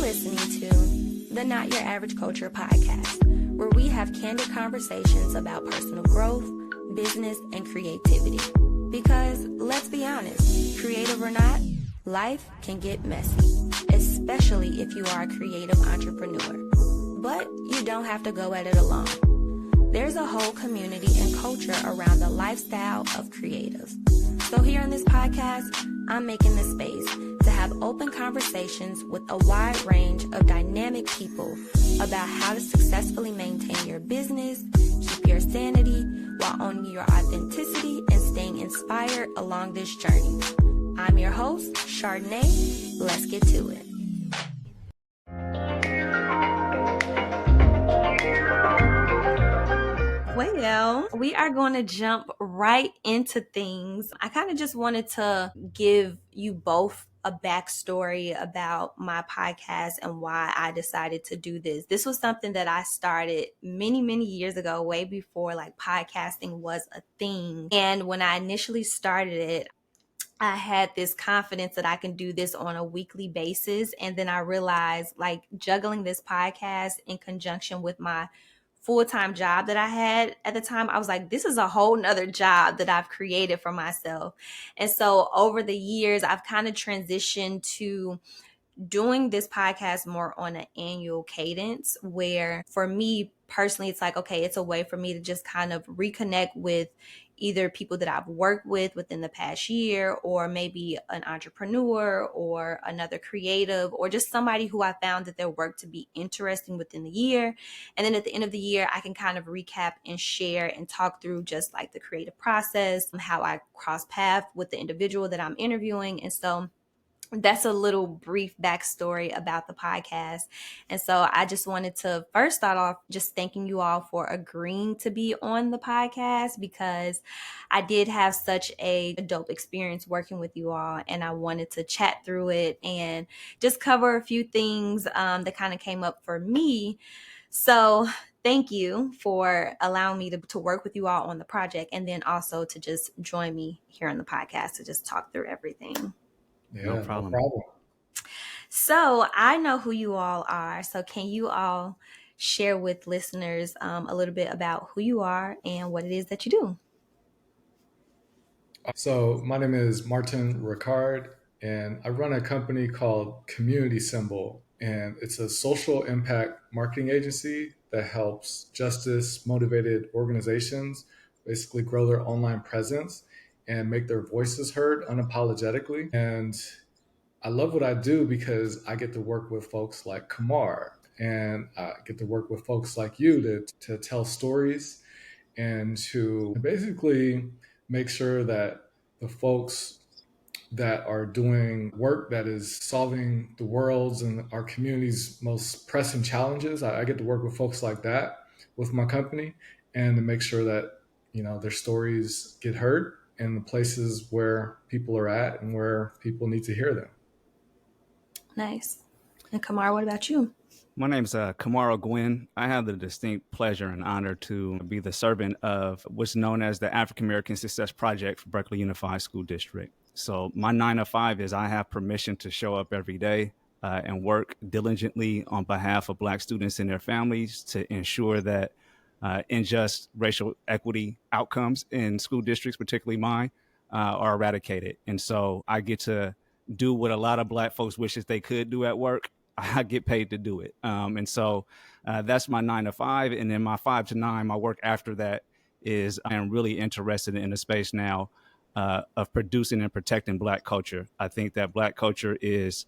listening to the Not Your Average Culture podcast, where we have candid conversations about personal growth, business, and creativity. Because, let's be honest, creative or not, life can get messy, especially if you are a creative entrepreneur. But you don't have to go at it alone. There's a whole community and culture around the lifestyle of creatives. So here on this podcast, I'm making this space to have open conversations with a wide range of dynamic people about how to successfully maintain your business, keep your sanity, while owning your authenticity and staying inspired along this journey. I'm your host, Chardeney. Let's get to it. Well, we are going to jump right into things. I kind of just wanted to give you both a backstory about my podcast and why I decided to do this. This was something that I started many, many years ago, way before like podcasting was a thing. And when I initially started it, I had this confidence that I can do this on a weekly basis. And then I realized like juggling this podcast in conjunction with my full-time job that I had at the time, I was like, this is a whole nother job that I've created for myself. And so over the years, I've kind of transitioned to doing this podcast more on an annual cadence, where for me personally, it's like, okay, it's a way for me to just kind of reconnect with either people that I've worked with within the past year, or maybe an entrepreneur or another creative, or just somebody who I found that their work to be interesting within the year. And then at the end of the year, I can kind of recap and share and talk through just like the creative process, how I cross paths with the individual that I'm interviewing. And so that's a little brief backstory about the podcast. And so I just wanted to first start off just thanking you all for agreeing to be on the podcast, because I did have such a dope experience working with you all, and I wanted to chat through it and just cover a few things that kind of came up for me. So thank you for allowing me to work with you all on the project, and then also to just join me here on the podcast to just talk through everything. Yeah, no problem. So I know who you all are. So can you all share with listeners a little bit about who you are and what it is that you do? So my name is Martin Ricard, and I run a company called Community Symbol, and it's a social impact marketing agency that helps justice-motivated organizations basically grow their online presence and make their voices heard unapologetically. And I love what I do because I get to work with folks like Kamar, and I get to work with folks like you to tell stories and to basically make sure that the folks that are doing work that is solving the world's and our community's most pressing challenges, I get to work with folks like that with my company, and to make sure that, you know, their stories get heard in the places where people are at and where people need to hear them. Nice. And Kamar, what about you? My name's Kamar Gwynn. I have the distinct pleasure and honor to be the servant of what's known as the African American Success Project for Berkeley Unified School District. So my 9 to 5 is I have permission to show up every day and work diligently on behalf of Black students and their families to ensure that unjust racial equity outcomes in school districts, particularly mine, are eradicated. And so I get to do what a lot of Black folks wishes they could do at work. I get paid to do it. And so that's my 9 to 5. And then my 5 to 9, my work after that is I am really interested in the space now of producing and protecting Black culture. I think that Black culture is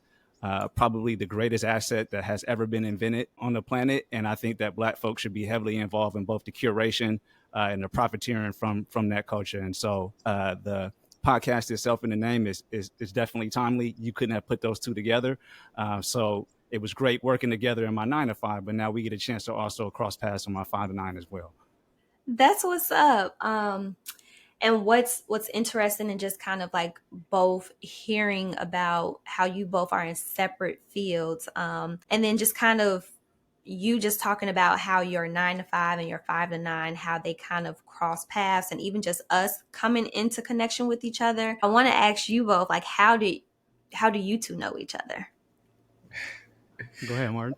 probably the greatest asset that has ever been invented on the planet. And I think that Black folks should be heavily involved in both the curation and the profiteering from that culture. And so the podcast itself in the name is definitely timely. You couldn't have put those two together. So it was great working together in my 9 to 5, but now we get a chance to also cross paths on my 5 to 9 as well. That's what's up. And what's interesting and just kind of like both hearing about how you both are in separate fields, and then just kind of you just talking about how your 9 to 5 and your 5 to 9, how they kind of cross paths, and even just us coming into connection with each other. I want to ask you both, like, how do you two know each other? Go ahead, Martin.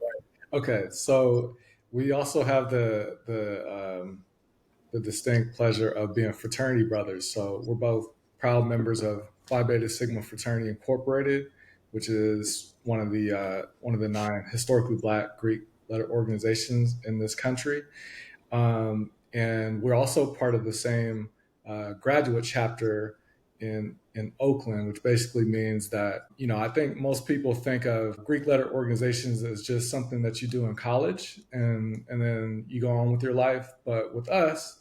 Okay, so we also have the distinct pleasure of being fraternity brothers. So we're both proud members of Phi Beta Sigma Fraternity Incorporated, which is one of the nine historically Black Greek letter organizations in this country. And we're also part of the same graduate chapter in Oakland, which basically means that, I think most people think of Greek letter organizations as just something that you do in college and then you go on with your life. But with us,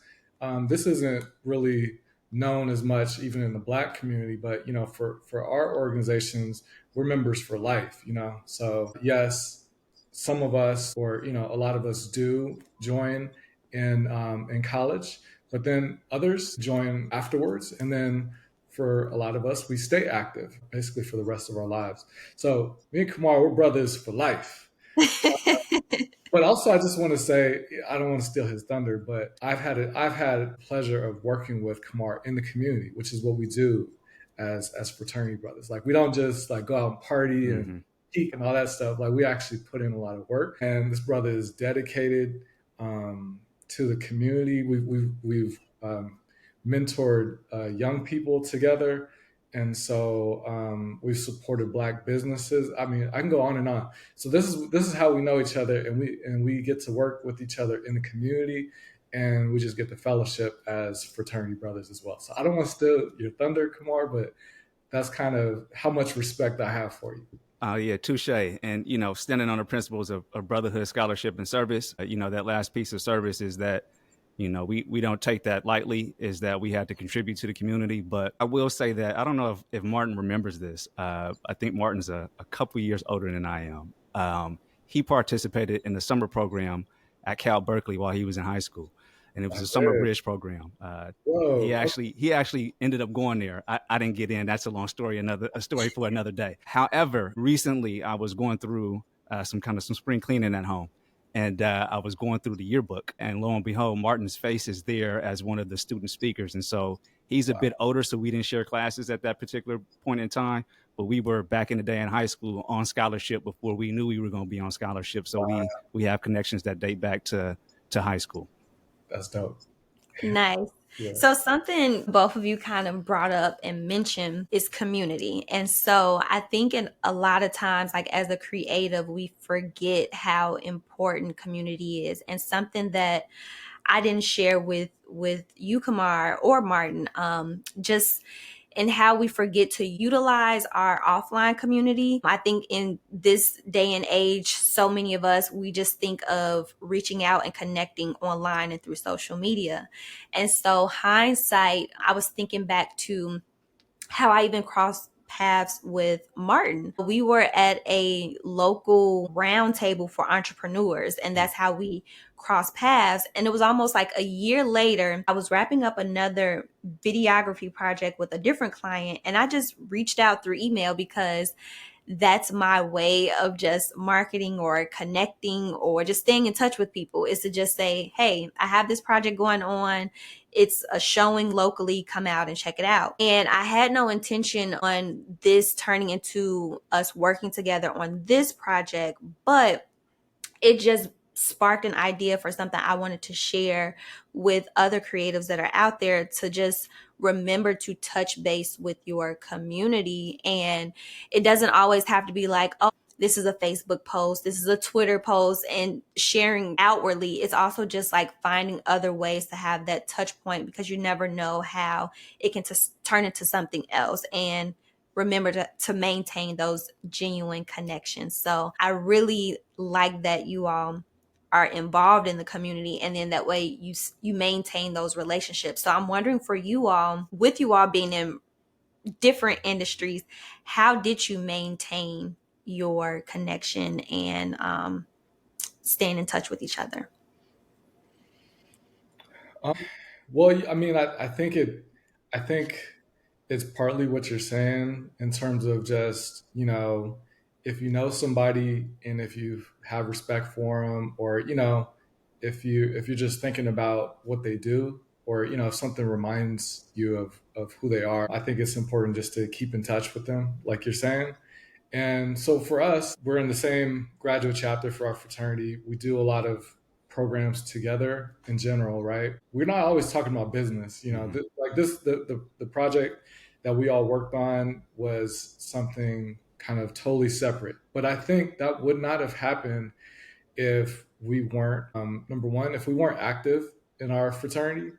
this isn't really known as much even in the Black community. But for our organizations, we're members for life. So yes, some of us, or a lot of us, do join in college, but then others join afterwards, and then for a lot of us, we stay active basically for the rest of our lives. So me and Kamar, we're brothers for life. But also, I just want to say, I don't want to steal his thunder, but I've had pleasure of working with Kamar in the community, which is what we do as fraternity brothers. Like, we don't just like go out and party and Mm-hmm. peak and all that stuff. Like, we actually put in a lot of work, and this brother is dedicated to the community. We've mentored young people together, and so we've supported Black businesses. I mean, I can go on and on. So this is how we know each other, and we get to work with each other in the community, and we just get the fellowship as fraternity brothers as well. So I don't want to steal your thunder, Kamar, but that's kind of how much respect I have for you. Yeah, touche. And, standing on the principles of brotherhood, scholarship, and service, that last piece of service is that, we don't take that lightly, is that we had to contribute to the community. But I will say that I don't know if Martin remembers this. I think Martin's a couple years older than I am. He participated in the summer program at Cal Berkeley while he was in high school. And it was I a summer did. bridge program. He Whoa. actually ended up going there. I didn't get in. That's a long story, a story for another day. However, recently I was going through some spring cleaning at home, and I was going through the yearbook, and lo and behold, Martin's face is there as one of the student speakers. And so he's a bit older, so we didn't share classes at that particular point in time. But we were back in the day in high school on scholarship before we knew we were going to be on scholarship. So Wow, we have connections that date back to high school. that's dope. Nice. Yeah. So, something both of you kind of brought up and mentioned is community. And so, I think in a lot of times, like as a creative, we forget how important community is. And something that I didn't share with you, Kamar, or Martin, just and how we forget to utilize our offline community. I think in this day and age, so many of us, we just think of reaching out and connecting online and through social media. And so, hindsight, I was thinking back to how I even crossed paths with Martin. We were at a local roundtable for entrepreneurs, and that's how we crossed paths. And it was almost like a year later, I was wrapping up another videography project with a different client, and I just reached out through email because that's my way of just marketing or connecting or just staying in touch with people, is to just say, hey, I have this project going on. It's a showing locally. Come out and check it out. And I had no intention on this turning into us working together on this project, but it just sparked an idea for something I wanted to share with other creatives that are out there, to just remember to touch base with your community. And it doesn't always have to be like, oh, this is a Facebook post, this is a Twitter post, and sharing outwardly. It's also just like finding other ways to have that touch point, because you never know how it can turn into something else. And remember to maintain those genuine connections. So I really like that you all are involved in the community, and then that way you maintain those relationships. So I'm wondering, for you all, with you all being in different industries, how did you maintain your connection and staying in touch with each other? Well, I mean, I think it's partly what you're saying in terms of just, if you know somebody and if you have respect for them, or, if you're just thinking about what they do, or, if something reminds you of who they are, I think it's important just to keep in touch with them, like you're saying. And so for us, we're in the same graduate chapter for our fraternity. We do a lot of programs together in general, right? We're not always talking about business, like this, the project that we all worked on was something kind of totally separate. But I think that would not have happened if we weren't, number one, if we weren't active in our fraternity,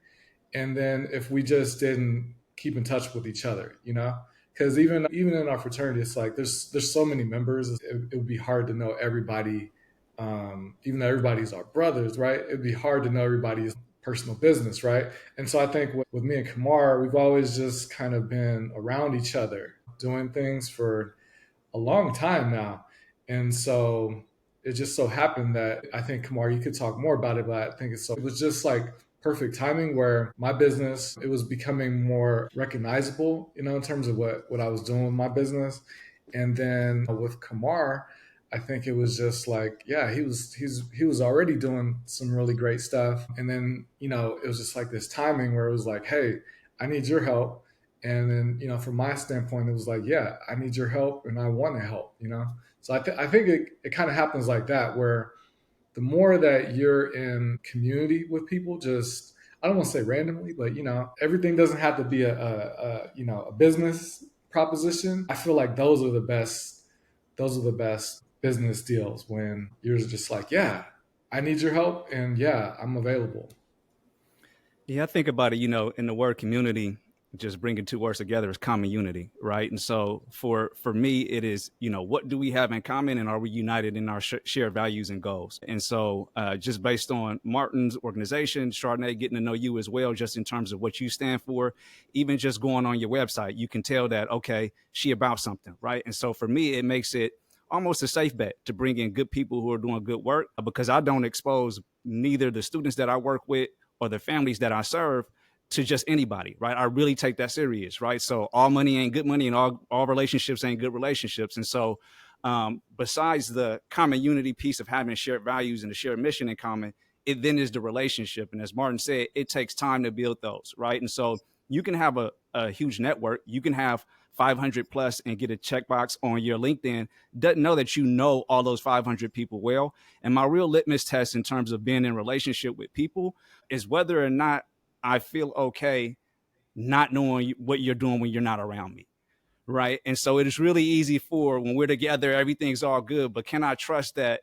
and then if we just didn't keep in touch with each other, because even in our fraternity, it's like there's so many members. It would be hard to know everybody, even though everybody's our brothers, right? It'd be hard to know everybody's personal business, right? And so I think with me and Kamar, we've always just kind of been around each other, doing things for a long time now. And so it just so happened that I think, Kamar, you could talk more about it, but I think it was just like perfect timing where my business, it was becoming more recognizable, in terms of what I was doing with my business. And then with Kamar, I think it was just like, yeah, he was already doing some really great stuff. And then, it was just like this timing where it was like, hey, I need your help. And then, from my standpoint, it was like, yeah, I need your help and I want to help. So I think it kind of happens like that, where the more that you're in community with people, just, I don't want to say randomly, but, everything doesn't have to be a business proposition. I feel like those are the best business deals when you're just like, yeah, I need your help and yeah, I'm available. Yeah, I think about it, in the word community, just bringing two words together is common unity, right? And so for me, it is, what do we have in common, and are we united in our shared values and goals? And so just based on Martin's organization, Chardeney, getting to know you as well, just in terms of what you stand for, even just going on your website, you can tell that, okay, she about something, right? And so for me, it makes it almost a safe bet to bring in good people who are doing good work, because I don't expose neither the students that I work with or the families that I serve to just anybody, right? I really take that serious, right? So all money ain't good money, and all relationships ain't good relationships. And so besides the common unity piece of having shared values and a shared mission in common, it then is the relationship. And as Martin said, it takes time to build those, right? And so you can have a huge network. You can have 500 plus and get a checkbox on your LinkedIn. Doesn't know that you know all those 500 people well. And my real litmus test in terms of being in relationship with people is whether or not I feel okay not knowing what you're doing when you're not around me, right? And so it is really easy for when we're together, everything's all good. But can I trust that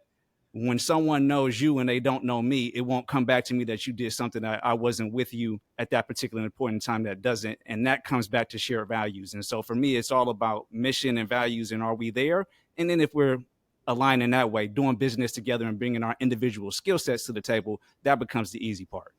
when someone knows you and they don't know me, it won't come back to me that you did something that I wasn't with you at that particular important time that doesn't. And that comes back to shared values. And so for me, it's all about mission and values, and are we there? And then if we're aligned in that way, doing business together and bringing our individual skill sets to the table, that becomes the easy part.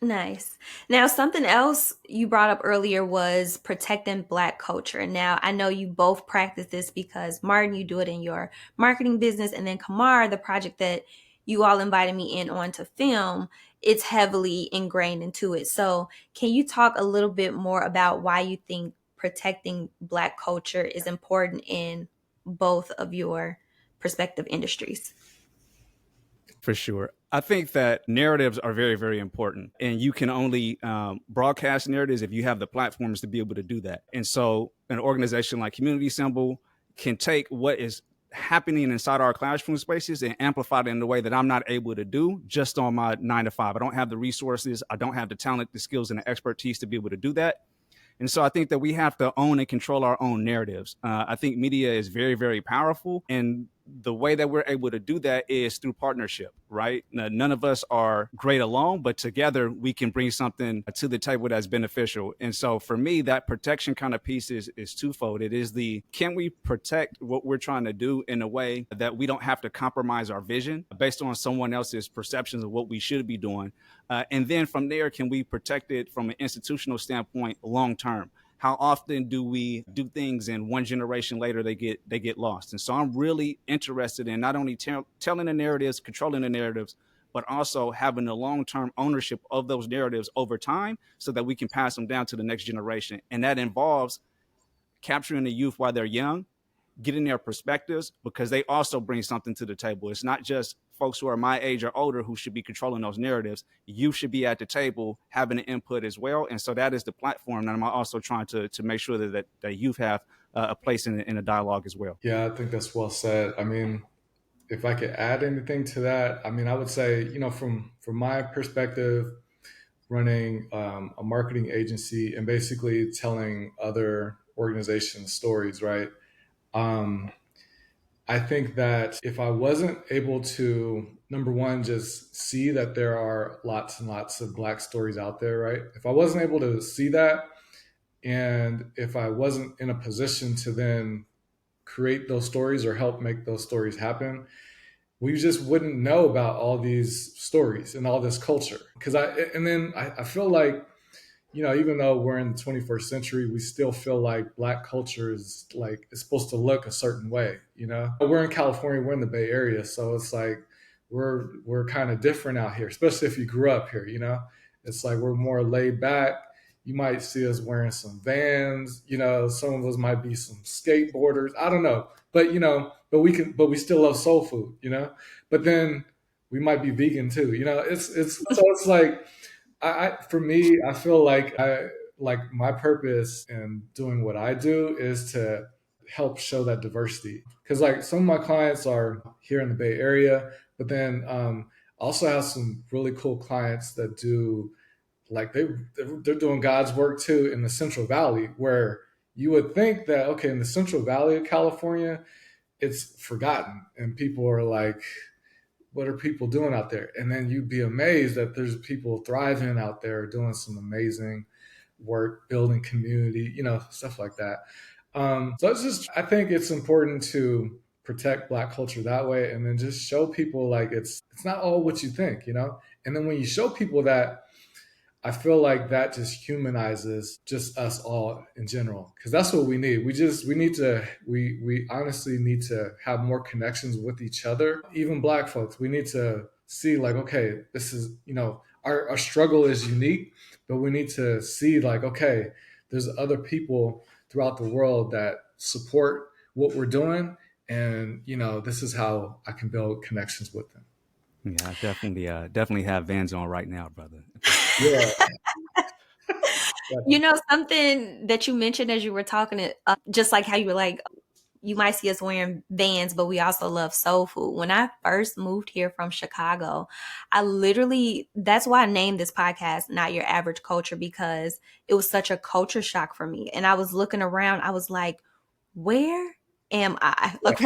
Nice. Now, something else you brought up earlier was protecting Black culture. Now, I know you both practice this because Martin, you do it in your marketing business, and then Kamar, the project that you all invited me in on to film, it's heavily ingrained into it. So can you talk a little bit more about why you think protecting Black culture is important in both of your respective industries? For sure. I think that narratives are very, very important. And you can only broadcast narratives if you have the platforms to be able to do that. And so an organization like Community Symbol can take what is happening inside our classroom spaces and amplify it in a way that I'm not able to do just on my 9 to 5. I don't have the resources. I don't have the talent, the skills, and the expertise to be able to do that. And so I think that we have to own and control our own narratives. I think media is very, very powerful. And the way that we're able to do that is through partnership, right? Now, none of us are great alone, but together we can bring something to the table that's beneficial. And so for me, that protection kind of piece is twofold. It is can we protect what we're trying to do in a way that we don't have to compromise our vision based on someone else's perceptions of what we should be doing? And then from there, can we protect it from an institutional standpoint long term? How often do we do things and one generation later they get lost? And so I'm really interested in not only telling the narratives, controlling the narratives, but also having the long-term ownership of those narratives over time so that we can pass them down to the next generation. And that involves capturing the youth while they're young, getting their perspectives, because they also bring something to the table. It's not just folks who are my age or older who should be controlling those narratives. You should be at the table having an input as well. And so that is the platform that I'm also trying to make sure that youth have a place in a dialogue as well. Yeah, I think that's well said. I mean, if I could add anything to that, I mean, I would say, from my perspective, running a marketing agency and basically telling other organizations stories, right? Um, I think that if I wasn't able to, number one, just see that there are lots and lots of Black stories out there, right? If I wasn't able to see that, and if I wasn't in a position to then create those stories or help make those stories happen, we just wouldn't know about all these stories and all this culture. And then I feel like, even though we're in the 21st century, we still feel like Black culture is like, it's supposed to look a certain way. We're in California, we're in the Bay Area, so it's like we're kind of different out here, especially if you grew up here. It's like we're more laid back. You might see us wearing some Vans. Some of us might be some skateboarders. I don't know, but we still love soul food. But then we might be vegan too. It's like, for me, I feel like my purpose in doing what I do is to help show that diversity. Because like some of my clients are here in the Bay Area, but then I also have some really cool clients that do, like, they're doing God's work too in the Central Valley, where you would think that, okay, in the Central Valley of California, it's forgotten and people are like, what are people doing out there? And then you'd be amazed that there's people thriving out there doing some amazing work, building community, stuff like that. So I think it's important to protect Black culture that way, and then just show people like it's not all what you think. And then when you show people that, I feel like that just humanizes just us all in general, because that's what we need. We honestly need to have more connections with each other. Even Black folks, we need to see like, okay, this is, our struggle is unique, but we need to see like, okay, there's other people throughout the world that support what we're doing. And, this is how I can build connections with them. Yeah, I definitely have Vans on right now, brother. Yeah. Something that you mentioned as you were talking, just like how you were like, you might see us wearing Vans, but we also love soul food. When I first moved here from Chicago, that's why I named this podcast Not Your Average Culture, because it was such a culture shock for me. And I was looking around, I was like, where am I? Like,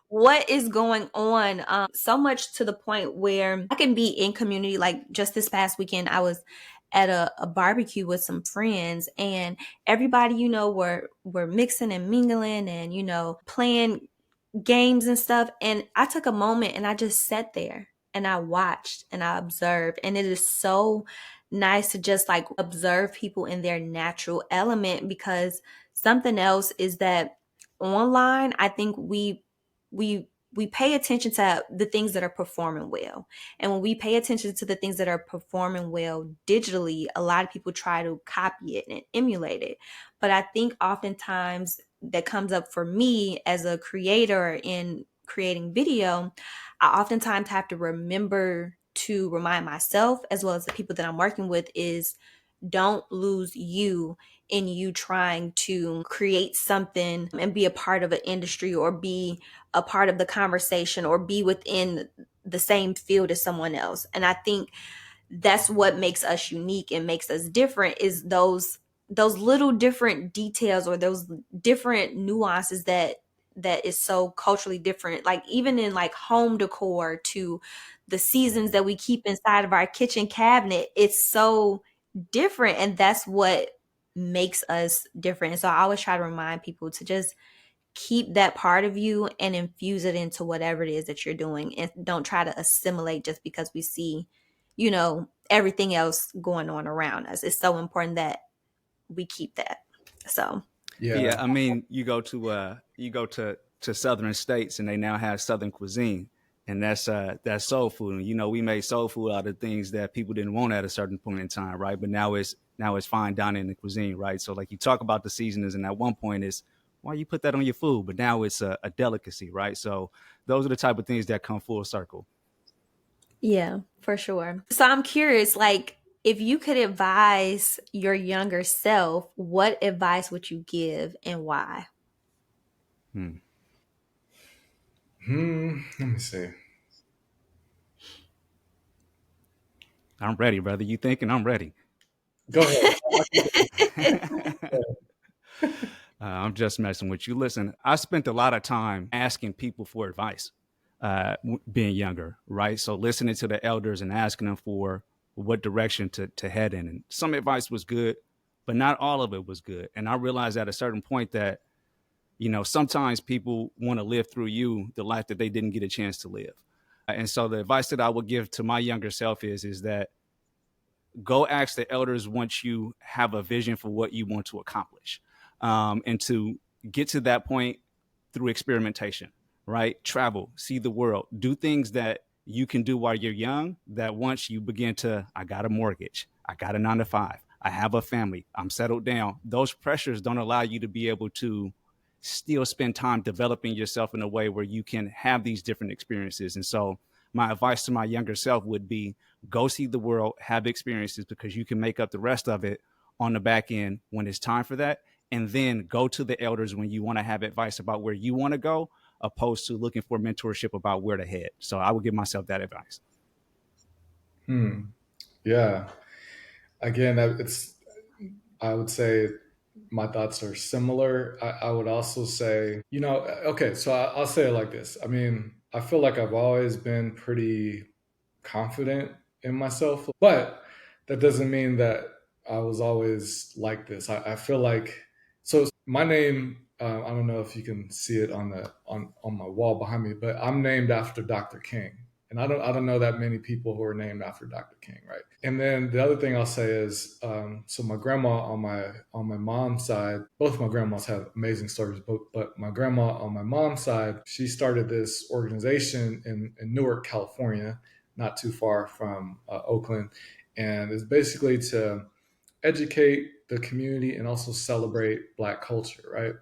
what is going on? So much to the point where I can be in community. Like just this past weekend, I was at a barbecue with some friends, and everybody, were mixing and mingling and, playing games and stuff. And I took a moment and I just sat there and I watched and I observed. And it is so nice to just like observe people in their natural element, because something else is that online, I think we pay attention to the things that are performing well. And when we pay attention to the things that are performing well digitally, a lot of people try to copy it and emulate it. But I think oftentimes that comes up for me as a creator in creating video, I oftentimes have to remember to remind myself, as well as the people that I'm working with, is don't lose you in you trying to create something and be a part of an industry or be a part of the conversation or be within the same field as someone else. And I think that's what makes us unique and makes us different, is those little different details or those different nuances that is so culturally different. Like even in like home decor to the seasons that we keep inside of our kitchen cabinet, it's so different, and that's what makes us different. And so I always try to remind people to just keep that part of you and infuse it into whatever it is that you're doing, and don't try to assimilate just because we see everything else going on around us. It's so important that we keep that. So yeah, I mean, you go to southern states and they now have southern cuisine, and that's soul food. And we made soul food out of things that people didn't want at a certain point in time, right? But now it's fine dining in the cuisine, right? So like you talk about the seasonings, and at one point it's, why you put that on your food? But now it's a delicacy, right? So those are the type of things that come full circle. Yeah, for sure. So I'm curious, like, If you could advise your younger self, what advice would you give and why? Hmm. Let me see. I'm ready, brother. You thinking? I'm ready. Go ahead. I'm just messing with you. Listen, I spent a lot of time asking people for advice, being younger, right? So listening to the elders and asking them for what direction to head in. And some advice was good, but not all of it was good. And I realized at a certain point that, sometimes people want to live through you the life that they didn't get a chance to live. And so the advice that I would give to my younger self is that go ask the elders once you have a vision for what you want to accomplish, and to get to that point through experimentation, right? Travel, see the world, do things that you can do while you're young, that once you begin to, I got a mortgage, I got a 9 to 5, I have a family, I'm settled down, those pressures don't allow you to be able to still spend time developing yourself in a way where you can have these different experiences. And so my advice to my younger self would be go see the world, have experiences, because you can make up the rest of it on the back end when it's time for that. And then go to the elders when you want to have advice about where you want to go, opposed to looking for mentorship about where to head. So I would give myself that advice. Yeah. Again, I would say my thoughts are similar. I would also say, okay, so I'll say it like this. I mean, I feel like I've always been pretty confident in myself, but that doesn't mean that I was always like this. I feel like, so my name, I don't know if you can see it on my wall behind me, but I'm named after Dr. King. And I don't know that many people who are named after Dr. King, right? And then the other thing I'll say is, so my grandma on my mom's side, both my grandmas have amazing stories, but my grandma on my mom's side, she started this organization in Newark, California, not too far from Oakland, and it's basically to educate the community and also celebrate Black culture, right?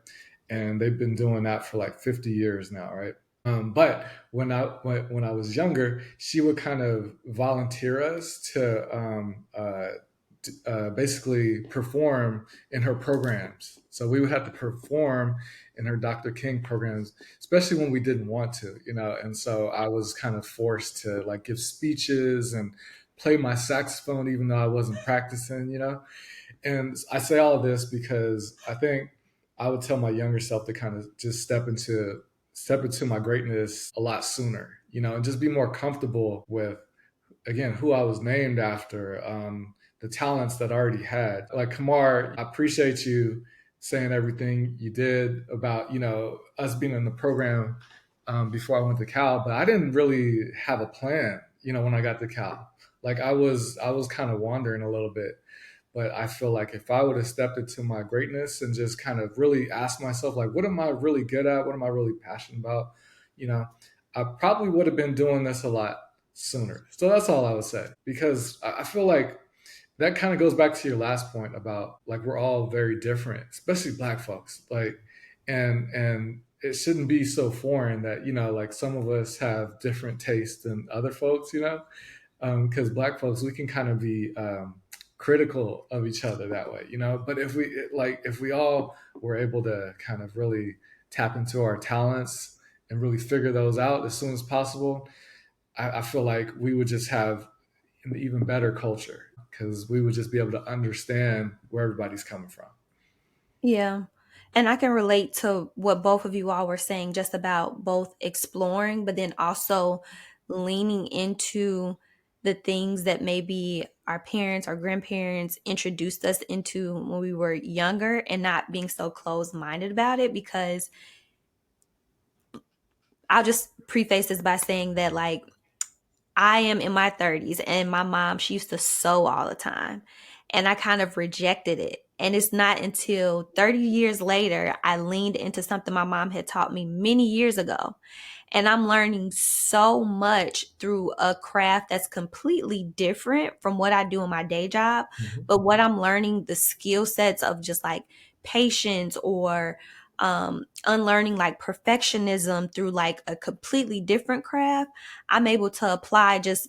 And they've been doing that for like 50 years now, right? But when I was younger, she would kind of volunteer us to basically perform in her programs. So we would have to perform in her Dr. King programs, especially when we didn't want to, And so I was kind of forced to like give speeches and play my saxophone, even though I wasn't practicing. And I say all of this because I think I would tell my younger self to kind of just step into my greatness a lot sooner, and just be more comfortable with, again, who I was named after, the talents that I already had. Like Kamar, I appreciate you saying everything you did about, us being in the program before I went to Cal, but I didn't really have a plan, when I got to Cal. Like I was kind of wandering a little bit. But I feel like if I would have stepped into my greatness and just kind of really asked myself, like, what am I really good at? What am I really passionate about? You know, I probably would have been doing this a lot sooner. So that's all I would say. Because I feel like that kind of goes back to your last point about like we're all very different, especially Black folks. Like, and it shouldn't be so foreign that like some of us have different tastes than other folks. Because Black folks, we can kind of be critical of each other that way. But if we all were able to kind of really tap into our talents and really figure those out as soon as possible, I feel like we would just have an even better culture because we would just be able to understand where everybody's coming from. Yeah. And I can relate to what both of you all were saying, just about both exploring, but then also leaning into the things that maybe our parents or grandparents introduced us into when we were younger, and not being so closed minded about it. Because I'll just preface this by saying that, like, I am in my 30s, and my mom, she used to sew all the time. And I kind of rejected it. And it's not until 30 years later I leaned into something my mom had taught me many years ago. And I'm learning so much through a craft that's completely different from what I do in my day job. Mhm. But what I'm learning, the skill sets of just like patience, or unlearning like perfectionism through like a completely different craft, I'm able to apply just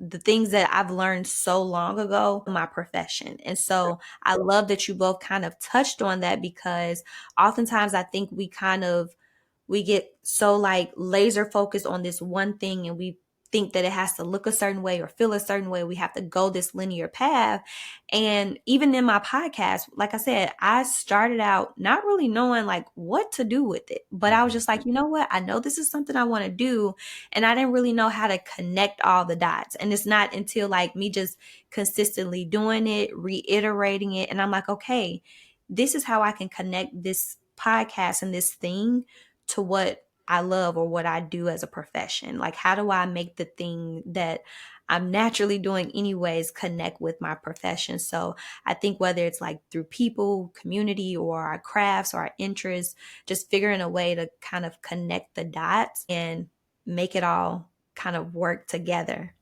the things that I've learned so long ago in my profession. And so I love that you both kind of touched on that, because oftentimes I think we get so like laser focused on this one thing, and we think that it has to look a certain way or feel a certain way. We have to go this linear path. And even in my podcast, like I said, I started out not really knowing like what to do with it. But I was just like, you know what? I know this is something I want to do. And I didn't really know how to connect all the dots. And it's not until like me just consistently doing it, reiterating it. And I'm like, okay, this is how I can connect this podcast and this thing to what I love or what I do as a profession. Like, how do I make the thing that I'm naturally doing anyways connect with my profession? So I think whether it's like through people, community, or our crafts or our interests, just figuring a way to kind of connect the dots and make it all kind of work together.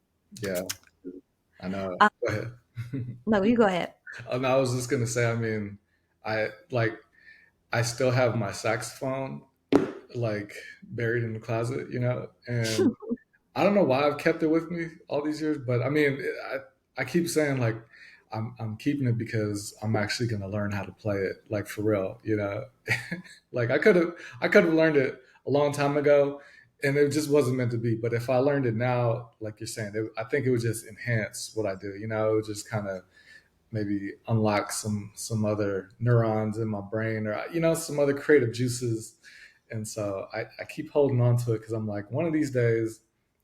Yeah, I know. Go ahead. No, you go ahead. I was just gonna say, I mean, I like I still have my saxophone like buried in the closet, and I don't know why I've kept it with me all these years, but I mean, I keep saying like I'm keeping it because I'm actually gonna learn how to play it, like for real. Like I could have learned it a long time ago, and it just wasn't meant to be. But if I learned it now, like you're saying, I think it would just enhance what I do. It would just kind of maybe unlock some other neurons in my brain, or some other creative juices. And so I keep holding on to it because I'm like, one of these days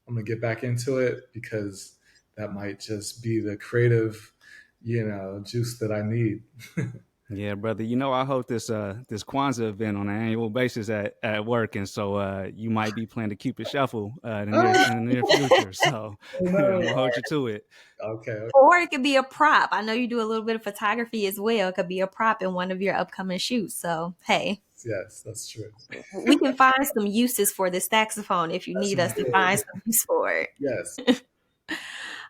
I'm gonna get back into it, because that might just be the creative juice that I need. Yeah, brother. I host this Kwanzaa event on an annual basis at work, and so you might be playing the Cupid Shuffle in the near future. So I'm gonna hold you to it. Okay. Or it could be a prop. I know you do a little bit of photography as well. It could be a prop in one of your upcoming shoots. So, hey, Yes, that's true. we can find some uses for the saxophone if you That's need us to find some use for it. yes.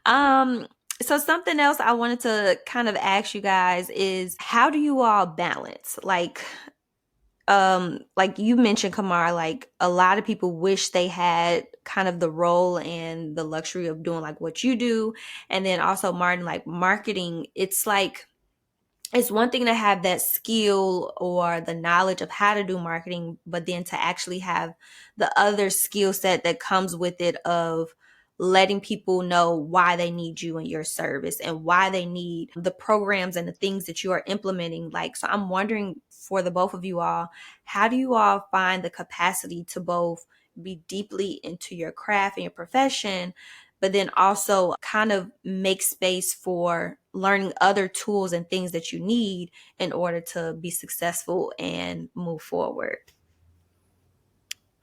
Um, so something else I wanted to kind of ask you guys is, how do you all balance? Like you mentioned, Kamar, like a lot of people wish they had kind of the role and the luxury of doing like what you do. And then also Martin, like marketing, it's like it's one thing to have that skill or the knowledge of how to do marketing, but then to actually have the other skill set that comes with it of letting people know why they need you and your service and why they need the programs and the things that you are implementing. Like, so I'm wondering for the both of you all, how do you all find the capacity to both be deeply into your craft and your profession, but then also kind of make space for learning other tools and things that you need in order to be successful and move forward?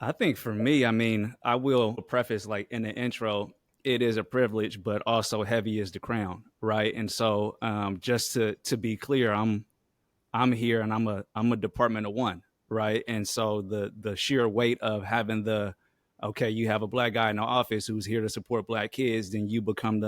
I think for me, I mean, I will preface like in the intro, it is a privilege, but also heavy is the crown, right? And so, just to be clear, I'm here and I'm a department of one, right? And so the sheer weight of having okay, you have a black guy in the office who's here to support black kids, then you become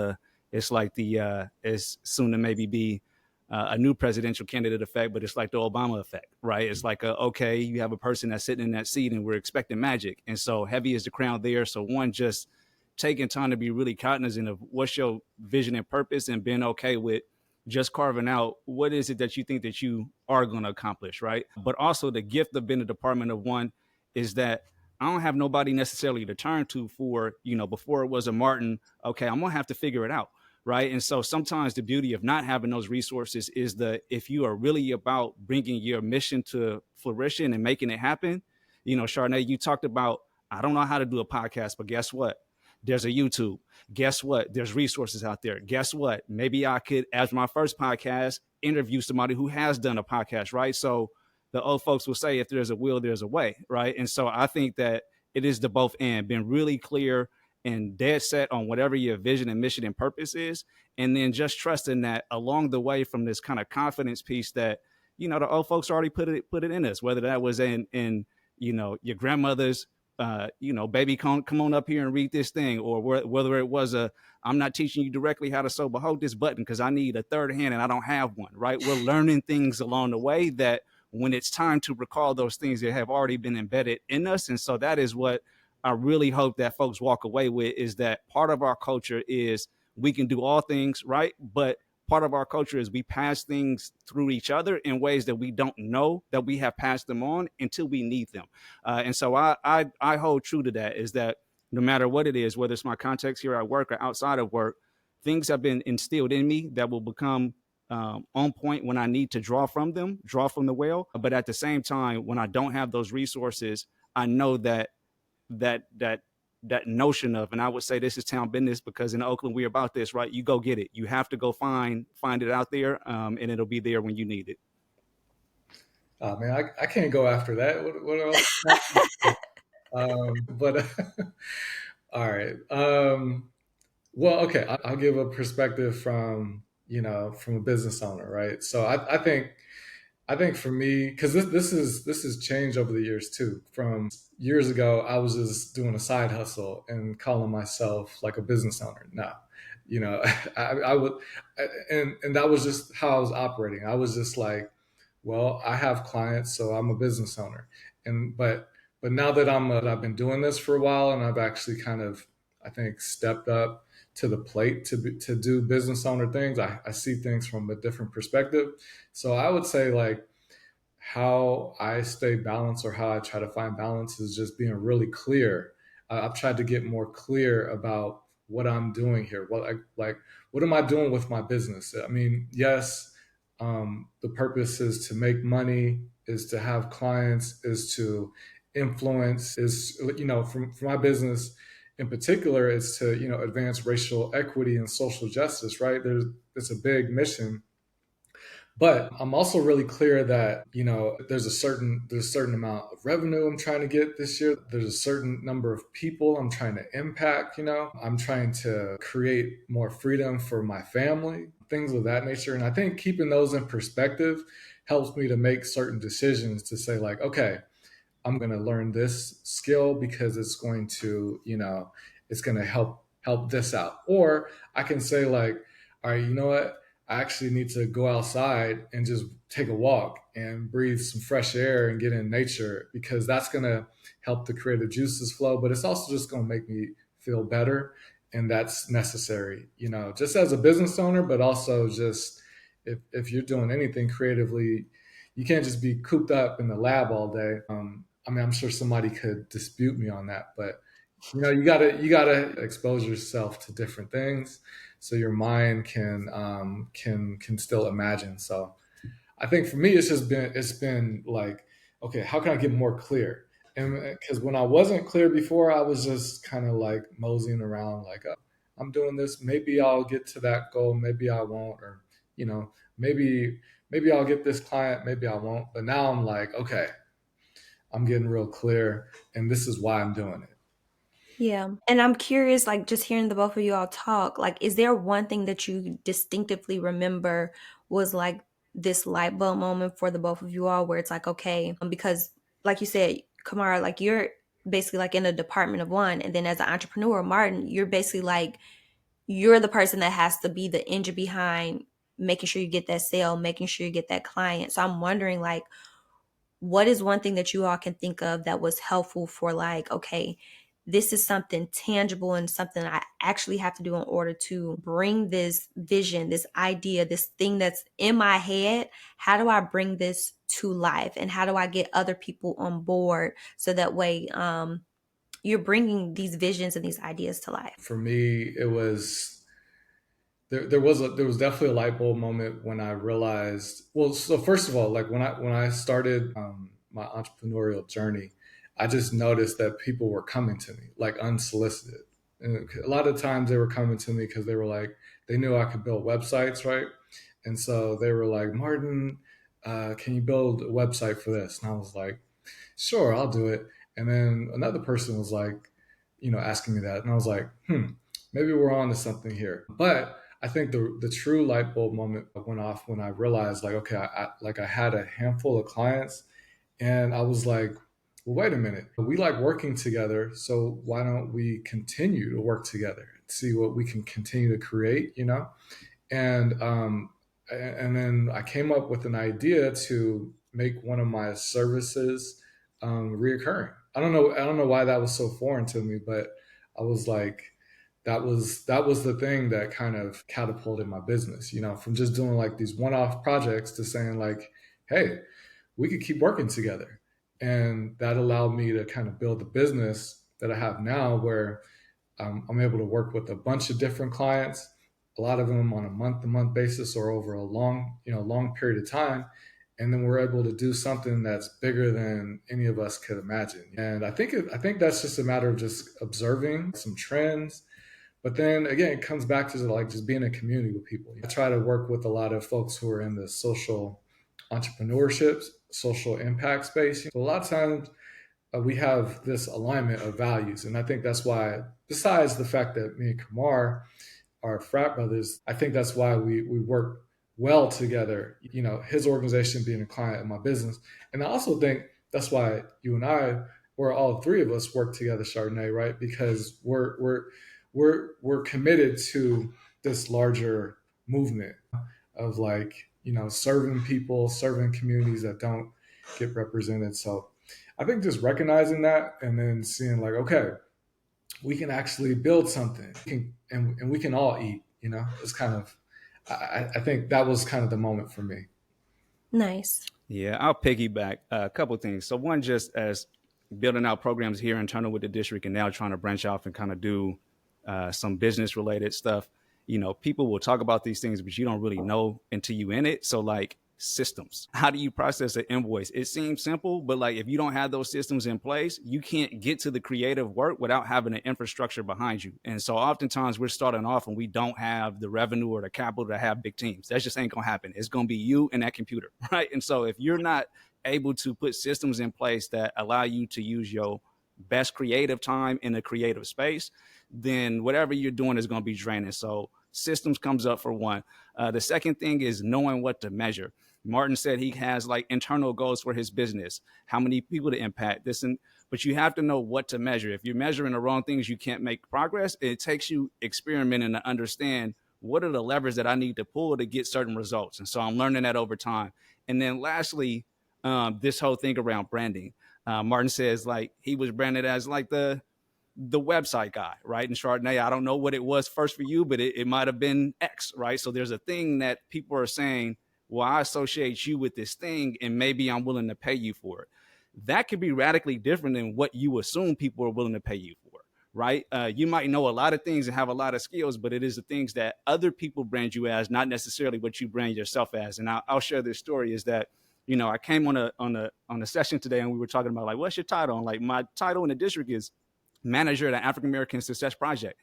it's like it's soon to maybe be a new presidential candidate effect, but it's like the Obama effect, right? It's like, okay, you have a person that's sitting in that seat and we're expecting magic. And so heavy is the crown there. So one, just taking time to be really cognizant of what's your vision and purpose, and being okay with just carving out what is it that you think that you are going to accomplish, right? But also the gift of being a department of one is that I don't have nobody necessarily to turn to for, before it was a Martin, okay, I'm going to have to figure it out, right? And so sometimes the beauty of not having those resources is if you are really about bringing your mission to fruition and making it happen, Chardeney, you talked about, I don't know how to do a podcast, but guess what? There's a YouTube. Guess what? There's resources out there. Guess what? Maybe I could, as my first podcast, interview somebody who has done a podcast, right? So the old folks will say, if there's a will, there's a way, right? And so I think that it is the both and, being really clear and dead set on whatever your vision and mission and purpose is. And then just trusting that along the way, from this kind of confidence piece that, the old folks already put it in us, whether that was in your grandmother's, baby, come on up here and read this thing, or whether it was I'm not teaching you directly how to sew, but hold this button because I need a third hand and I don't have one, right? We're learning things along the way that when it's time to recall those things that have already been embedded in us. And so that is what I really hope that folks walk away with, is that part of our culture is we can do all things, right? But part of our culture is we pass things through each other in ways that we don't know that we have passed them on until we need them. And so I hold true to that, is that no matter what it is, whether it's my context here at work or outside of work, things have been instilled in me that will become on point when I need to draw from them, draw from the well. But at the same time, when I don't have those resources, I know that that notion of, and I would say this is town business, because in Oakland we're about this, right? You go get it. You have to go find it out there, and it'll be there when you need it. Oh man, I can't go after that. What else? But all right. Well, okay. I'll give a perspective from from a business owner, right? So I think for me, because this has changed over the years too. From years ago, I was just doing a side hustle and calling myself like a business owner. No, I would, and that was just how I was operating. I was just like, well, I have clients, so I'm a business owner. And but now that I've been doing this for a while, and I've actually kind of, I think, stepped up to the plate to do business owner things. I see things from a different perspective. So I would say like how I stay balanced, or how I try to find balance, is just being really clear. I've tried to get more clear about what I'm doing here. What am I doing with my business? I mean, yes, the purpose is to make money, is to have clients, is to influence, is for my business in particular, is to advance racial equity and social justice. Right? It's a big mission, but I'm also really clear that there's a certain amount of revenue I'm trying to get this year. There's a certain number of people I'm trying to impact. I'm trying to create more freedom for my family, things of that nature. And I think keeping those in perspective helps me to make certain decisions, to say like, okay, I'm going to learn this skill because it's going to help this out. Or I can say like, all right, you know what? I actually need to go outside and just take a walk and breathe some fresh air and get in nature, because that's going to help the creative juices flow, but it's also just going to make me feel better. And that's necessary, just as a business owner, but also just if you're doing anything creatively, you can't just be cooped up in the lab all day. I mean, I'm sure somebody could dispute me on that, but you gotta expose yourself to different things so your mind can still imagine. So I think for me, it's been like, okay, how can I get more clear? And because when I wasn't clear before, I was just kind of like moseying around, like, oh, I'm doing this. Maybe I'll get to that goal. Maybe I won't, or maybe I'll get this client. Maybe I won't. But now I'm like, okay, I'm getting real clear, and this is why I'm doing it. Yeah. And I'm curious, like just hearing the both of you all talk, like, is there one thing that you distinctively remember was like this light bulb moment for the both of you all, where it's like, okay, because like you said, Kamara, like you're basically like in a department of one. And then as an entrepreneur, Martin, you're basically like, you're the person that has to be the engine behind making sure you get that sale, making sure you get that client. So I'm wondering, like, what is one thing that you all can think of that was helpful for like, okay, this is something tangible and something I actually have to do in order to bring this vision, this idea, this thing that's in my head. How do I bring this to life? And how do I get other people on board so that way you're bringing these visions and these ideas to life? For me, it was there was definitely a light bulb moment when I realized. Well, so first of all, like when I started my entrepreneurial journey, I just noticed that people were coming to me like unsolicited. And a lot of times they were coming to me because they were like, they knew I could build websites, right? And so they were like, Martin, can you build a website for this? And I was like, sure, I'll do it. And then another person was like, asking me that. And I was like, maybe we're on to something here. But I think the true light bulb moment went off when I realized like, okay, I had a handful of clients, and I was like, well, wait a minute. We like working together. So why don't we continue to work together, see what we can continue to create? And then I came up with an idea to make one of my services reoccurring. I don't know why that was so foreign to me, but I was like, that was the thing that kind of catapulted my business, from just doing like these one-off projects to saying like, hey, we could keep working together. And that allowed me to kind of build the business that I have now, where I'm able to work with a bunch of different clients, a lot of them on a month-to-month basis or over a long period of time. And then we're able to do something that's bigger than any of us could imagine. And I think that's just a matter of just observing some trends. But then again, it comes back to like just being in community with people. I try to work with a lot of folks who are in the social entrepreneurship, social impact space. So a lot of times we have this alignment of values. And I think that's why, besides the fact that me and Kamar are frat brothers, I think that's why we work well together, his organization being a client of my business. And I also think that's why you and I, or all three of us, work together, Chardeney, right? Because we're committed to this larger movement of like, serving people, serving communities that don't get represented. So I think just recognizing that and then seeing like, okay, we can actually build something, and we can all eat. It's kind of, I think that was kind of the moment for me. Nice. Yeah, I'll piggyback a couple of things. So one, just as building out programs here internal with the district, and now trying to branch off and kind of do some business related stuff. People will talk about these things, but you don't really know until you in it. So like systems, how do you process an invoice? It seems simple, but like if you don't have those systems in place, you can't get to the creative work without having an infrastructure behind you. And so oftentimes we're starting off and we don't have the revenue or the capital to have big teams. That just ain't gonna happen. It's gonna be you and that computer, right? And so if you're not able to put systems in place that allow you to use your best creative time in a creative space, then whatever you're doing is going to be draining. So systems comes up for one. The second thing is knowing what to measure. Martin said he has like internal goals for his business, how many people to impact this, but you have to know what to measure. If you're measuring the wrong things, you can't make progress. It takes you experimenting to understand what are the levers that I need to pull to get certain results. And so I'm learning that over time. And then lastly, this whole thing around branding. Martin says like he was branded as like the website guy, right? And Chardeney, I don't know what it was first for you, but it might have been X, right? So there's a thing that people are saying, well, I associate you with this thing and maybe I'm willing to pay you for it. That could be radically different than what you assume people are willing to pay you for, right? You might know a lot of things and have a lot of skills, but it is the things that other people brand you as, not necessarily what you brand yourself as. And I'll share this story is that, I came on a session today and we were talking about like, what's your title? And like my title in the district is manager of the African American Success Project.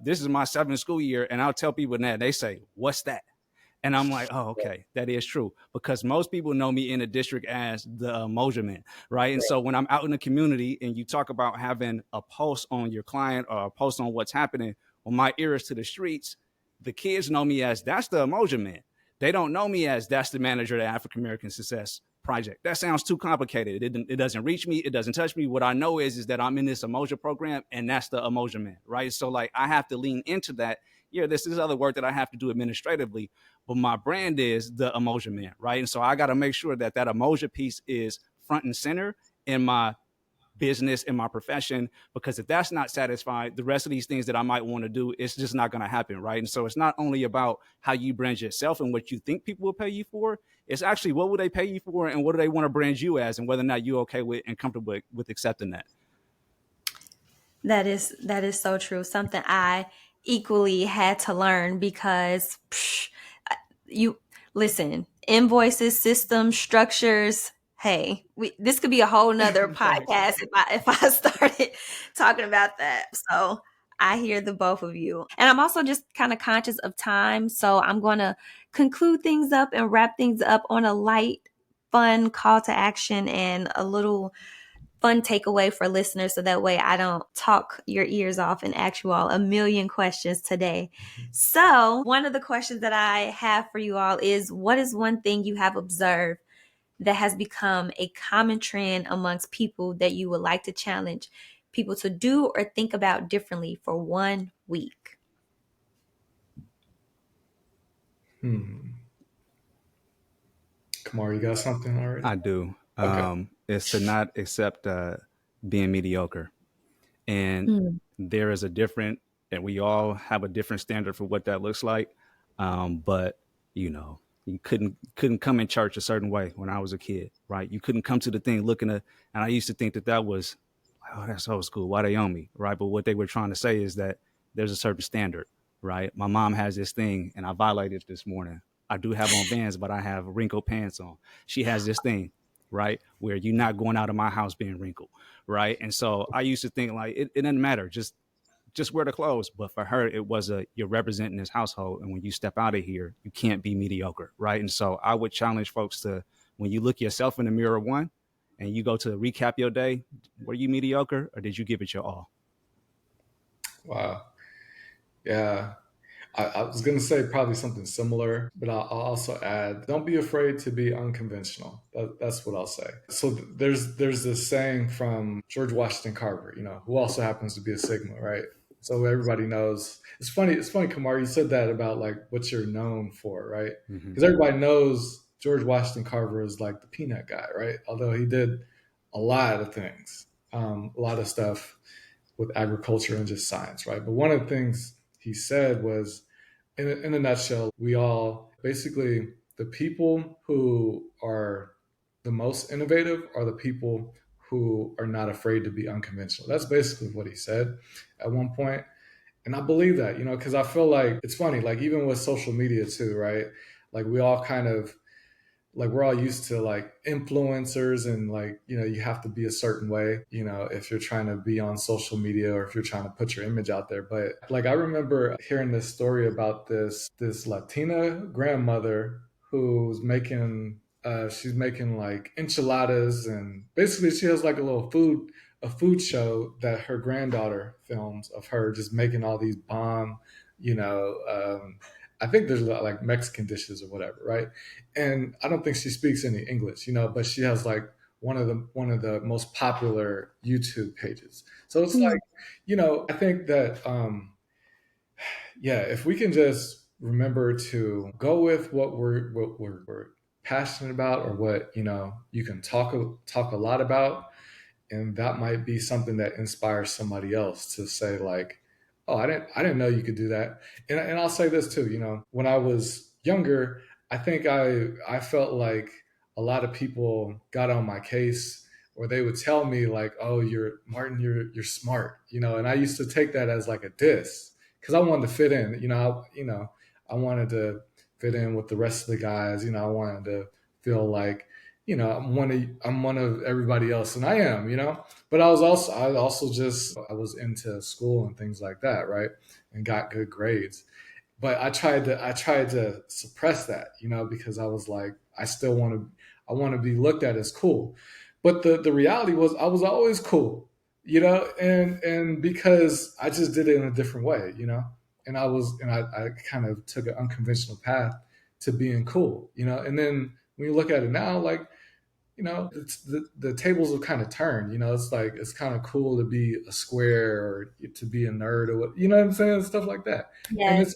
This is my 7th school year, and I'll tell people that they say, "What's that?" And I'm like, "Oh, okay, that is true," because most people know me in the district as the Moja Man, right? And so when I'm out in the community and you talk about having a post on your client or a post on what's happening, when my ear is to the streets, the kids know me as that's the Moja Man. They don't know me as that's the manager of the African American Success Project. That sounds too complicated. It doesn't reach me. It doesn't touch me. What I know is that I'm in this Emoja program, and that's the Emoja Man, right? So like I have to lean into that. Yeah, this is other work that I have to do administratively, but my brand is the Emoja Man, right? And so I got to make sure that Emoja piece is front and center in my business, in my profession, because if that's not satisfied, the rest of these things that I might want to do, it's just not going to happen, right? And so it's not only about how you brand yourself and what you think people will pay you for, it's actually what will they pay you for and what do they want to brand you as and whether or not you're okay with and comfortable with accepting that. That is so true. Something I equally had to learn because you listen, invoices, systems, structures. Hey, this could be a whole nother podcast if I started talking about that. So I hear the both of you. And I'm also just kind of conscious of time. So I'm going to conclude things up and wrap things up on a light, fun call to action and a little fun takeaway for listeners so that way I don't talk your ears off and ask you all a million questions today. So one of the questions that I have for you all is, what is one thing you have observed that has become a common trend amongst people that you would like to challenge people to do or think about differently for 1 week? Kamar, you got something already? I do. Okay. It's to not accept being mediocre. And there is a different and we all have a different standard for what that looks like. But you know, you couldn't come in church a certain way when I was a kid, right? You couldn't come to the thing looking at, and I used to think that that was, oh, that's old school. Why they own me, right? But what they were trying to say is that there's a certain standard, right? My mom has this thing, and I violated it this morning. I do have on Vans, but I have wrinkled pants on. She has this thing, right, where you're not going out of my house being wrinkled, right? And so I used to think like it doesn't matter, just wear the clothes. But for her, it was you're representing this household, and when you step out of here, you can't be mediocre, right? And so I would challenge folks to, when you look yourself in the mirror, one, and you go to recap your day, were you mediocre or did you give it your all? Wow. Yeah. I was going to say probably something similar, but I'll also add, don't be afraid to be unconventional. That's what I'll say. So there's this saying from George Washington Carver, who also happens to be a Sigma, right? So everybody knows. It's funny, Kamar, you said that about like what you're known for, right? Mm-hmm. Because everybody knows George Washington Carver is like the peanut guy, right? Although he did a lot of things, a lot of stuff with agriculture and just science, right? But one of the things he said was, in a nutshell, we all basically, the people who are the most innovative are the people who are not afraid to be unconventional. That's basically what he said at one point. And I believe that, because I feel like it's funny, like even with social media too, right? Like we all kind of, like we're all used to like influencers, and like you have to be a certain way if you're trying to be on social media or if you're trying to put your image out there. But like I remember hearing this story about this Latina grandmother who's making she's making like enchiladas, and basically she has like a food show that her granddaughter films of her just making all these bomb, you know I think there's like Mexican dishes or whatever, right? And I don't think she speaks any English, but she has like one of the most popular YouTube pages. So it's like, I think that yeah, if we can just remember to go with what we're passionate about, or what you can talk a lot about, and that might be something that inspires somebody else to say like, oh, I didn't know you could do that. And I'll say this too, when I was younger, I think I felt like a lot of people got on my case, or they would tell me like, oh, you're Martin, you're smart, and I used to take that as like a diss, because I wanted to fit in. I wanted to fit in with the rest of the guys. I wanted to feel like, I'm one of everybody else, and I am, But I was into school and things like that, right? And got good grades. But I tried to suppress that, because I was like, I want to be looked at as cool. But the reality was I was always cool, and because I just did it in a different way, and I kind of took an unconventional path to being cool, and then when you look at it now, like, it's the tables have kind of turned. It's like it's kind of cool to be a square, or to be a nerd, or what, what I'm saying, stuff like that. And Yes.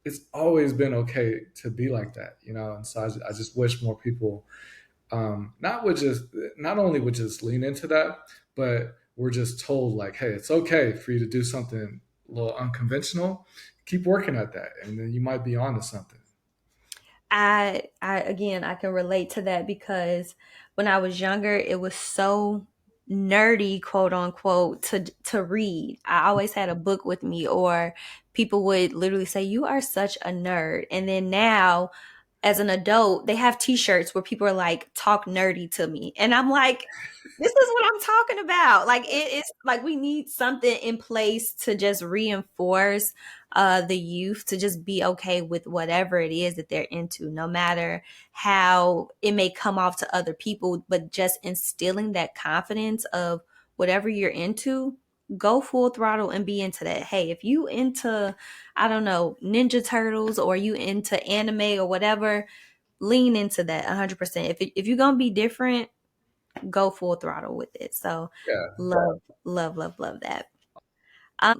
it's always been okay to be like that, And so I just wish more people, not only would just lean into that, but we're just told like, hey, it's okay for you to do something a little unconventional. Keep working at that, and then you might be onto something. I again, I can relate to that because when I was younger, it was so nerdy, quote unquote, to read. I always had a book with me, or people would literally say, "You are such a nerd." And then now, as an adult, they have T-shirts where people are like, "Talk nerdy to me," and I'm like, "This is what I'm talking about." Like it's like we need something in place to just reinforce the youth to just be okay with whatever it is that they're into, no matter how it may come off to other people, but just instilling that confidence of whatever you're into, go full throttle and be into that. Hey, if you into, I don't know, Ninja Turtles, or you into anime or whatever, lean into that 100%. If you're going to be different, go full throttle with it. So Yeah. love, love, love, love that.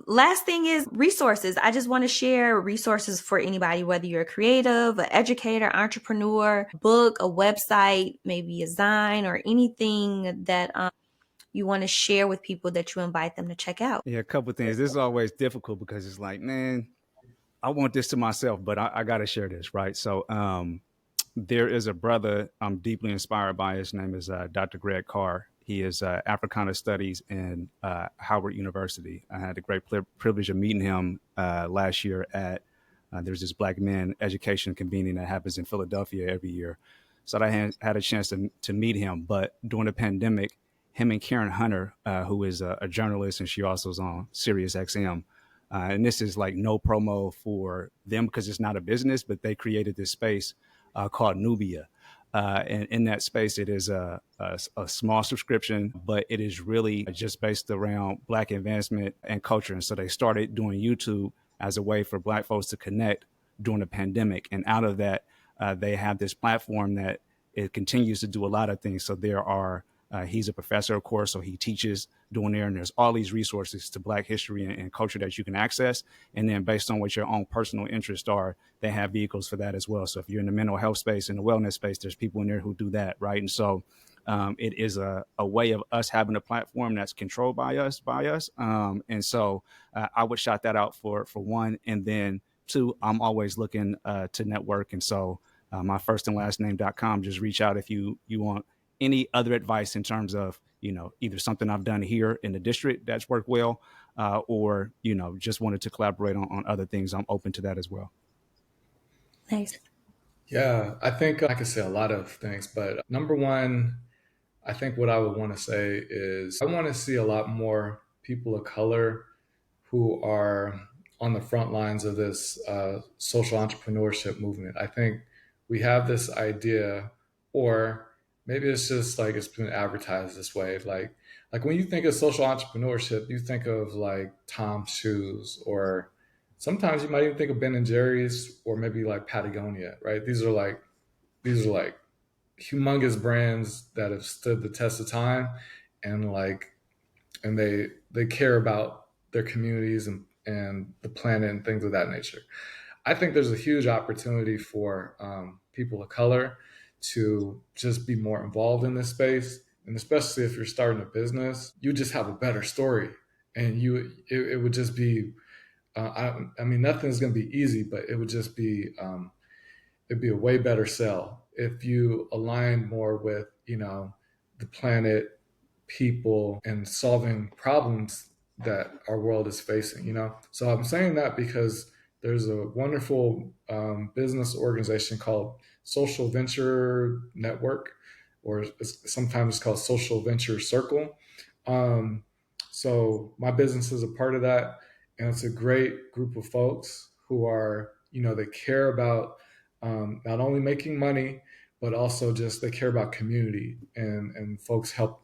Last thing is resources. I just want to share resources for anybody, whether you're a creative, an educator, entrepreneur, book, a website, maybe a Zine, or anything that you want to share with people that you invite them to check out? Yeah, a couple of things. This is always difficult because it's like, man, I want this to myself, but I got to share this, right? So, there is a brother I'm deeply inspired by. His name is Dr. Greg Carr. He is Africana Studies in Howard University. I had the great privilege of meeting him last year at there's this Black Men Education convening that happens in Philadelphia every year. So I had a chance to meet him. But during the pandemic, him and Karen Hunter, who is a journalist, and she also is on Sirius XM. And this is like no promo for them because it's not a business, but they created this space called Nubia. And in that space, it is a small subscription, but it is really just based around Black advancement and culture. And so they started doing YouTube as a way for Black folks to connect during the pandemic. And out of that, they have this platform that it continues to do a lot of things. So there are he's a professor, of course, so he teaches doing there, and there's all these resources to Black history and culture that you can access. And then based on what your own personal interests are, they have vehicles for that as well. So if you're in the mental health space and the wellness space, there's people in there who do that, right? And so it is a way of us having a platform that's controlled by us. And so I would shout that out for one. And then two, I'm always looking to network. And so my first and last name.com, just reach out if you want any other advice in terms of, either something I've done here in the district that's worked well, or, just wanted to collaborate on other things. I'm open to that as well. Nice. Yeah, I think I could say a lot of things, but number one, I think what I would want to say is I want to see a lot more people of color who are on the front lines of this social entrepreneurship movement. I think we have this idea, or maybe it's just like it's been advertised this way. Like when you think of social entrepreneurship, you think of like Tom's Shoes, or sometimes you might even think of Ben and Jerry's, or maybe like Patagonia, right? These are like humongous brands that have stood the test of time, and they care about their communities and the planet and things of that nature. I think there's a huge opportunity for people of color to just be more involved in this space, and especially if you're starting a business, you just have a better story, and it would just be. I mean, nothing's going to be easy, but it would just be it'd be a way better sell if you align more with the planet, people, and solving problems that our world is facing. So I'm saying that because there's a wonderful business organization called Social Venture Network, or sometimes it's called Social Venture Circle. um, so my business is a part of that, and it's a great group of folks who are, they care about not only making money, but also just they care about community, and folks help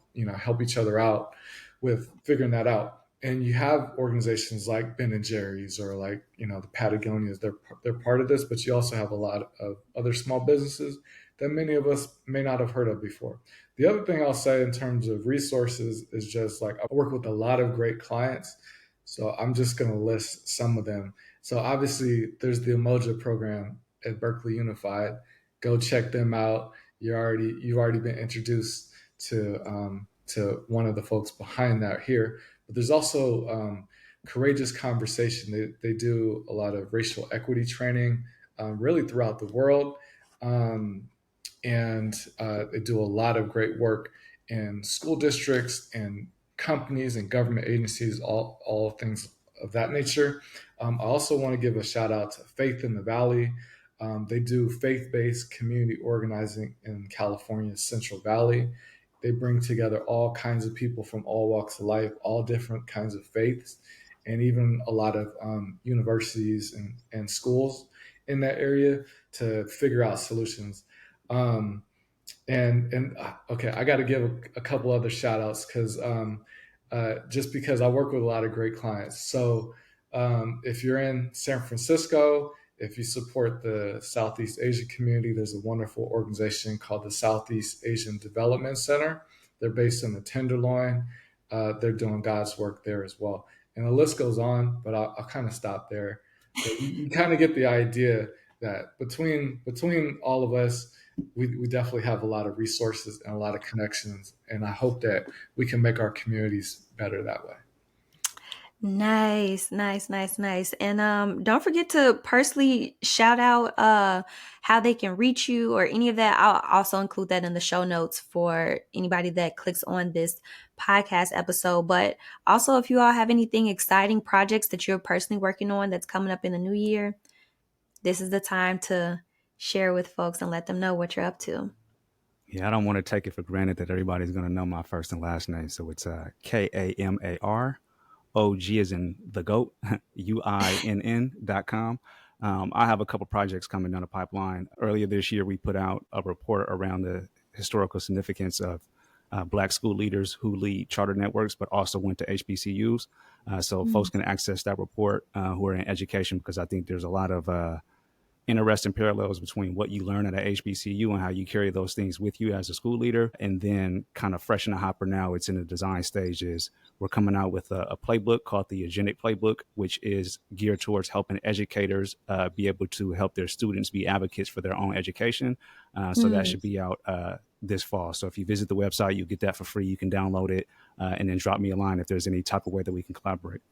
each other out with figuring that out. And you have organizations like Ben and Jerry's, or like the Patagonias. They're part of this, but you also have a lot of other small businesses that many of us may not have heard of before. The other thing I'll say in terms of resources is just like I work with a lot of great clients, so I'm just going to list some of them. So obviously, there's the Emoja program at Berkeley Unified. Go check them out. You've already been introduced to one of the folks behind that here. But there's also Courageous Conversation. They do a lot of racial equity training, really throughout the world, and they do a lot of great work in school districts and companies and government agencies, all things of that nature. I also want to give a shout out to Faith in the Valley. They do faith-based community organizing in California's Central Valley. They bring together all kinds of people from all walks of life, all different kinds of faiths, and even a lot of universities and schools in that area to figure out solutions. Um, and okay, I got to give a couple other shout outs because just because I work with a lot of great clients. So if you're in San Francisco, if you support the Southeast Asian community, there's a wonderful organization called the Southeast Asian Development Center. They're based in the Tenderloin. They're doing God's work there as well. And the list goes on, but I'll kind of stop there. But you kind of get the idea that between all of us, we definitely have a lot of resources and a lot of connections. And I hope that we can make our communities better that way. Nice, nice, nice, nice. And don't forget to personally shout out how they can reach you or any of that. I'll also include that in the show notes for anybody that clicks on this podcast episode. But also, if you all have anything exciting projects that you're personally working on that's coming up in the new year, this is the time to share with folks and let them know what you're up to. Yeah, I don't want to take it for granted that everybody's going to know my first and last name. So it's Kamar. OG is in the GOAT, UINN.com. I have a couple projects coming down the pipeline. Earlier this year, we put out a report around the historical significance of Black school leaders who lead charter networks, but also went to HBCUs. So folks can access that report who are in education, because I think there's a lot of interesting parallels between what you learn at a HBCU and how you carry those things with you as a school leader. And then kind of fresh in the hopper now, it's in the design stages. We're coming out with a playbook called the Agentic Playbook, which is geared towards helping educators be able to help their students be advocates for their own education. So that should be out this fall. So if you visit the website, you get that for free. You can download it and then drop me a line if there's any type of way that we can collaborate.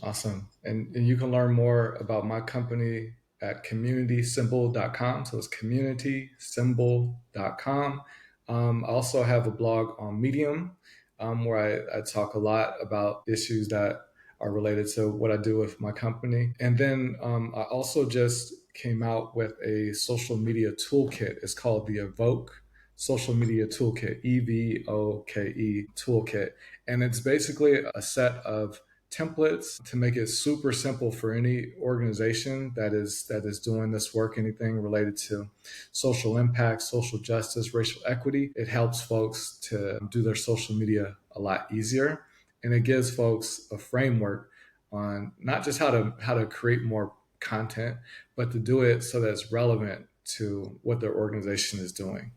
Awesome. And you can learn more about my company at communitysymbol.com. So it's communitysymbol.com. I also have a blog on Medium where I talk a lot about issues that are related to what I do with my company. And then I also just came out with a social media toolkit. It's called the Evoke Social Media Toolkit, EVOKE Toolkit. And it's basically a set of templates to make it super simple for any organization that is doing this work, anything related to social impact, social justice, racial equity. It helps folks to do their social media a lot easier, and it gives folks a framework on not just how to create more content, but to do it so that it's relevant to what their organization is doing.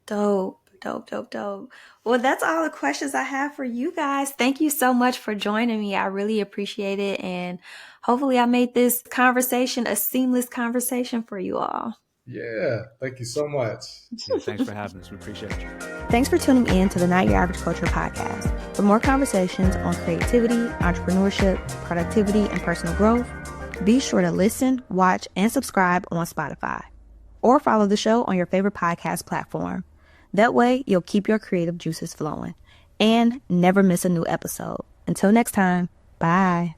Dope. Well, that's all the questions I have for you guys. Thank you so much for joining me. I really appreciate it. And hopefully I made this conversation a seamless conversation for you all. Yeah, thank you so much. Yeah, thanks for having us. We appreciate you. Thanks for tuning in to the Not Your Average Culture podcast. For more conversations on creativity, entrepreneurship, productivity, and personal growth, be sure to listen, watch, and subscribe on Spotify. Or follow the show on your favorite podcast platform. That way, you'll keep your creative juices flowing and never miss a new episode. Until next time, bye.